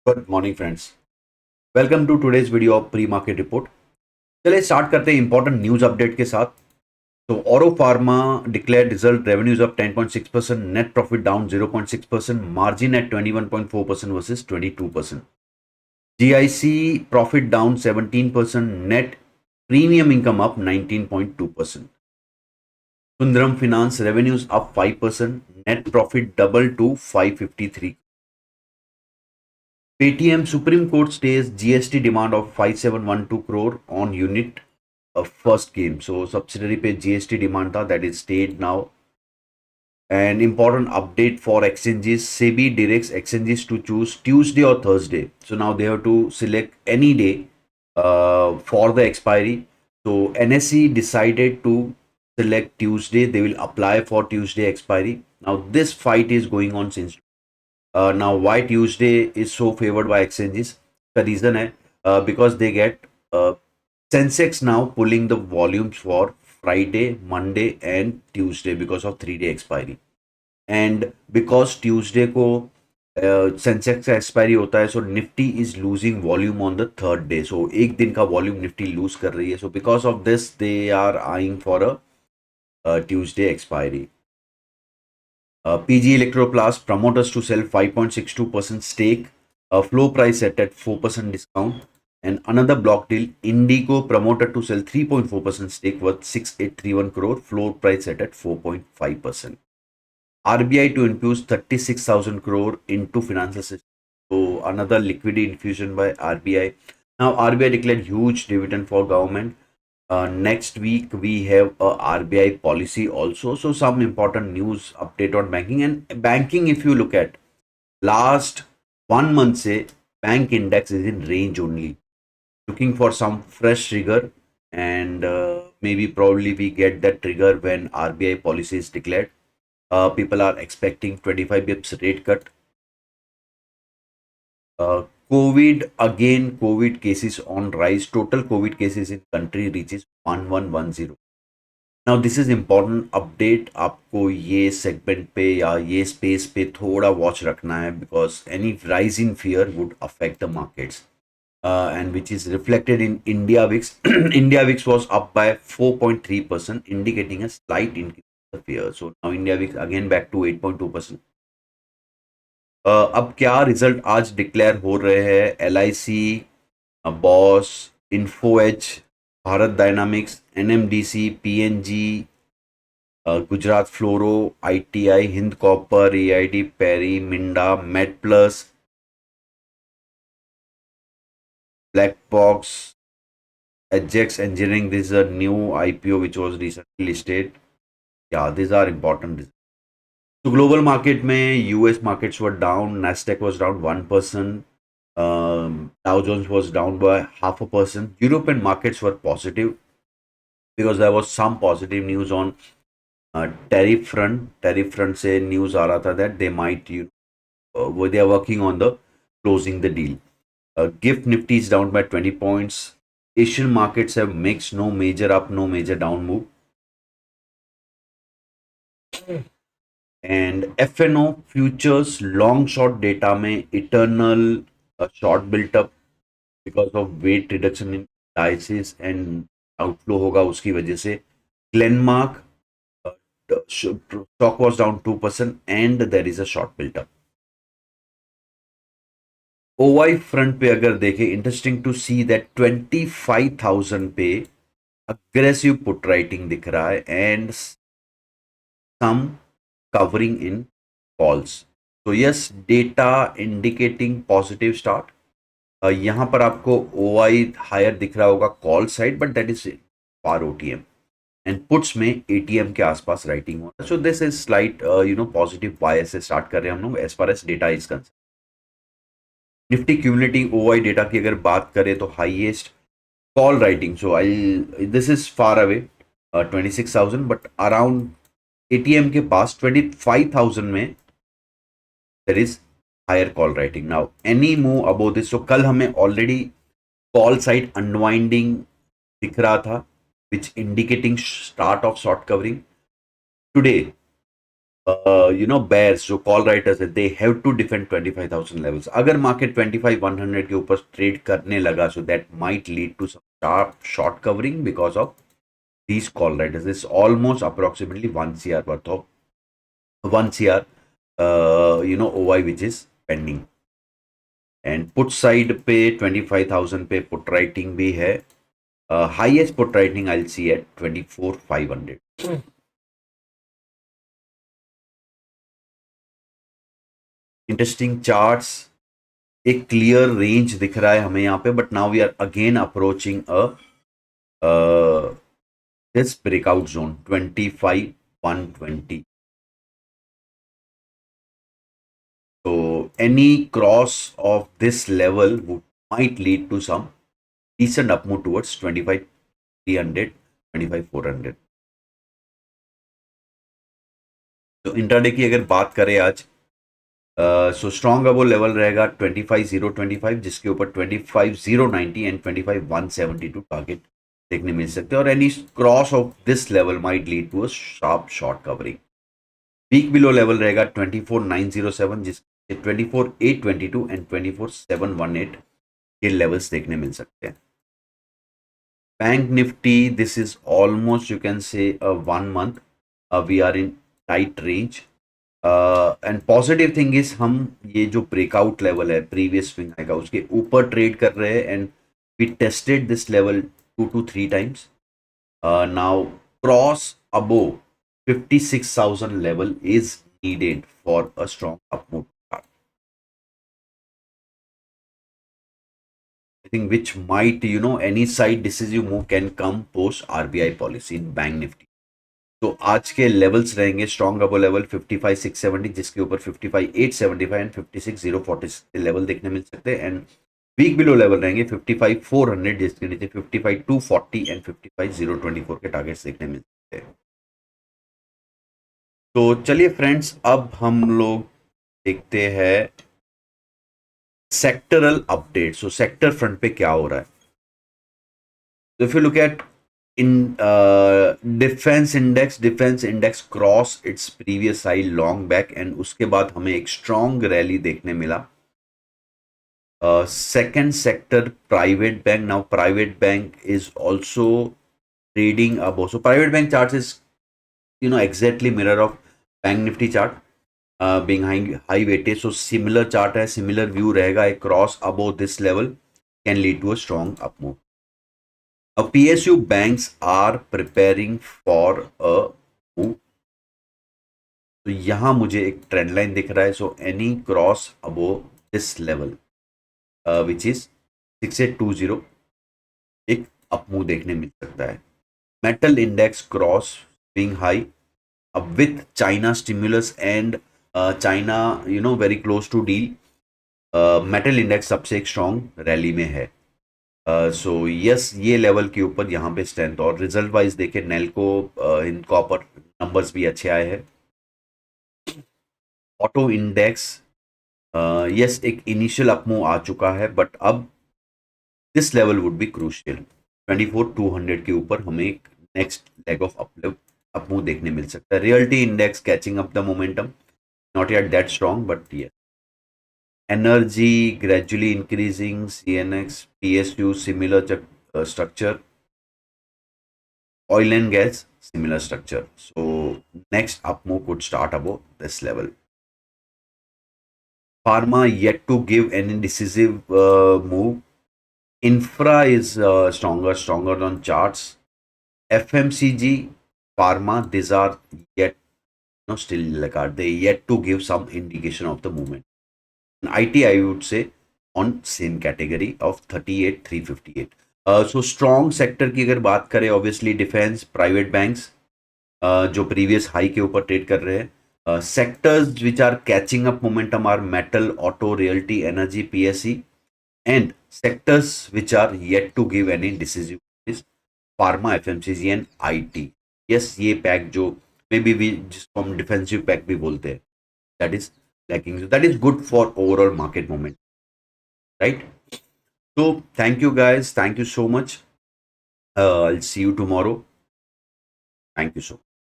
Good morning friends. Welcome to today's video of pre market report. चलिए start करते हैं important news update के साथ। तो Auro pharma declared result, revenues up 10.6%, net profit down 0.6%, margin at 21.4% versus 22%। GIC profit down 17%, net premium income up 19.2%। Sundaram finance revenues up 5%, net profit double to 553। Paytm Supreme Court stays GST demand of 5712 crore on unit of first game. So subsidiary पे GST demand था, that is stayed now. An important update for exchanges: SEBI directs exchanges to choose Tuesday or Thursday. So now they have to select any day for the expiry. So NSE decided to select Tuesday. They will apply for Tuesday expiry. Now this fight is going on since. Now why Tuesday is so favored by exchanges? The reason is because they get Sensex now pulling the volumes for Friday, Monday, and Tuesday because of 3 day expiry. And because Tuesday को Sensex का expiry होता है, so Nifty is losing volume on the third day. So एक दिन का volume Nifty lose कर रही है. So because of this they are eyeing for a Tuesday expiry. PG Electroplast promoters to sell 5.62% stake, a floor price set at 4% discount. And another block deal, Indigo promoted to sell 3.4% stake worth 6831 crore, floor price set at 4.5%. RBI to infuse 36,000 crore into financial system. So another liquidity infusion by RBI. Now RBI declared huge dividend for government. Next week we have a RBI policy also. So some important news update on banking. And banking, if you look at last 1 month, say bank index is in range only, looking for some fresh trigger. And maybe probably we get that trigger when RBI policy is declared. People are expecting 25 bips rate cut. Uh, COVID again, COVID cases on rise. Total COVID cases in country reaches 1110. Now this is important update. आपको ये segment पे या ये space पे थोड़ा watch रखना है because any rise in fear would affect the markets and which is reflected in India VIX. India VIX was up by 4.3%, indicating a slight increase in the fear. So now India VIX again back to 8.2%. अब क्या result आज declare हो रहे हैं? L I C, Bosch, Info Edge, Bharat Dynamics, N M D C, P N G, Gujarat Fluoro, ITI, Hind copper, AID, Peri, Minda, Met Plus, Black Box, Ajax engineering. This is a new IPO which was recently listed. Yeah, these are important. So global market में US markets were down. Nasdaq was down 1%. Dow Jones was down by 0.5%. European markets were positive because there was some positive news on tariff front. Tariff front से news आ रहा था that they might they are working on the closing the deal. Gift Nifty is down by 20 points. Asian markets have mixed, no major up, no major down move. And FNO futures long short data में eternal short built up because of weight reduction in indices and outflow होगा उसकी वजह से. Glenmark stock was down 2% and there is a short built up. OI front पे अगर देखें, interesting to see that 25,000 पे aggressive put writing दिख रहा है and some covering in calls. तो yes, data indicating positive start. यहां पर आपको OI हायर दिख रहा होगा call side, but that is far OTM. And puts में ATM के आसपास राइटिंग हो रहा है. So this is slight positive bias से स्टार्ट कर रहे हैं हम लोग as far as data is concern. Nifty cumulative OI data की अगर बात करें तो highest call writing. So this is far away, 26,000, but around ATM के पास 25,000 में there is higher call writing. Now any move above this, so कल हमें already call side unwinding दिख रहा था which indicating start of short covering. Today bears जो call writers है, they have to defend 25,000 levels. अगर मार्केट 25,100 के ऊपर ट्रेड करने लगा, so that might lead to some sharp short covering because of these call riders. It's almost approximately 1 CR worth of 1 CR, OI which is pending. And put side पे 25,000 पे put writing भी है. Highest put writing I'll see at 24,500. Interesting charts. एक clear range दिख रहा है हमें यहाँ पे, but now we are again approaching this breakout zone 25,120. So any cross of this level might lead to some decent up move towards 25,300, 25,400. तो intraday की अगर बात करें आज, सो स्ट्रॉन्ग अब वो लेवल रहेगा 25,025, जिसके ऊपर 25,090 एंड 25,172 टारगेट देखने मिल सकते हैं, और any cross of this level might lead to a sharp short covering. Peak below level रहेगा 24,907, जिसके 24,822 एंड 24,718 ये लेवल्स देखने मिल सकते हैं. Bank Nifty, this is almost you can say 1 month we are in tight range. And positive thing is हम ये जो ब्रेकआउट लेवल है प्रीवियस स्विंग हाई का, उसके ऊपर ट्रेड कर रहे हैं, and we tested this level 2 to 3 times. Now cross above 56,000 level is needed for a strong up move. I think which might, any side decisive move can come post RBI policy in bank nifty. तो आज के levels रहेंगे strong अबो level 55,670, जिसके ऊपर 55,875 and 56,046 level देखने मिल सकते हैं, एंड वीक बिलो लेवल रहेंगे 55,400, जिसके नीचे 55,240 एंड 55,024 के टारगेट्स देखने मिल सकते हैं. तो चलिए फ्रेंड्स, अब हम लोग देखते हैं सेक्टरल अपडेट. सो सेक्टर फ्रंट पे क्या हो रहा है. तो if you look at in defence index cross its previous high long back, and उसके बाद हमें एक स्ट्रॉन्ग रैली देखने मिला. Second sector private bank. Now private bank is also trading above. So private bank charts is exactly mirror of bank nifty chart, being high weightage. So similar chart है, similar view रहेगा. A cross above this level can lead to a strong up move. Now PSU banks are preparing for a move. तो यहाँ मुझे एक trend line दिख रहा है. So any cross above this level which is 6820, एक up move देखने मिल सकता है. Metal index cross being high, with China stimulus and China very close to deal. Metal index सबसे एक स्ट्रॉन्ग रैली में है. सो यस, ये लेवल के ऊपर यहाँ पे स्ट्रेंथ. और रिजल्ट वाइज देखे नेल्को इन कॉपर नंबर्स भी अच्छे आए हैं. ऑटो इंडेक्स यस, एक इनिशियल अपमूव आ चुका है, बट अब this level would be crucial. 24,200 के ऊपर हमें एक नेक्स्ट लेग ऑफ अपमूव देखने मिल सकता है. Realty index catching up the momentum, not yet that strong, but yes. Energy gradually increasing, CNX, PSU similar structure, oil and gas similar structure. So next up move could start above this level. Pharma yet to give any decisive move. Infra is stronger on charts. FMCG, pharma, these are yet still like, are they yet to give some indication of the movement. IT I would say on same category of 38,358. So strong sector की अगर बात करें, obviously defense, private banks जो previous high के ऊपर trade कर रहे हैं. Sectors which are catching up momentum are metal, auto, realty, energy, PSE, and sectors which are yet to give any decisive is pharma, FMCG and IT. Yes, ये pack जो may be भी जिसको हम defensive pack भी बोलते हैं, that is lacking. So that is good for overall market moment, right? So thank you guys, thank you so much. I'll see you tomorrow. Thank you so much.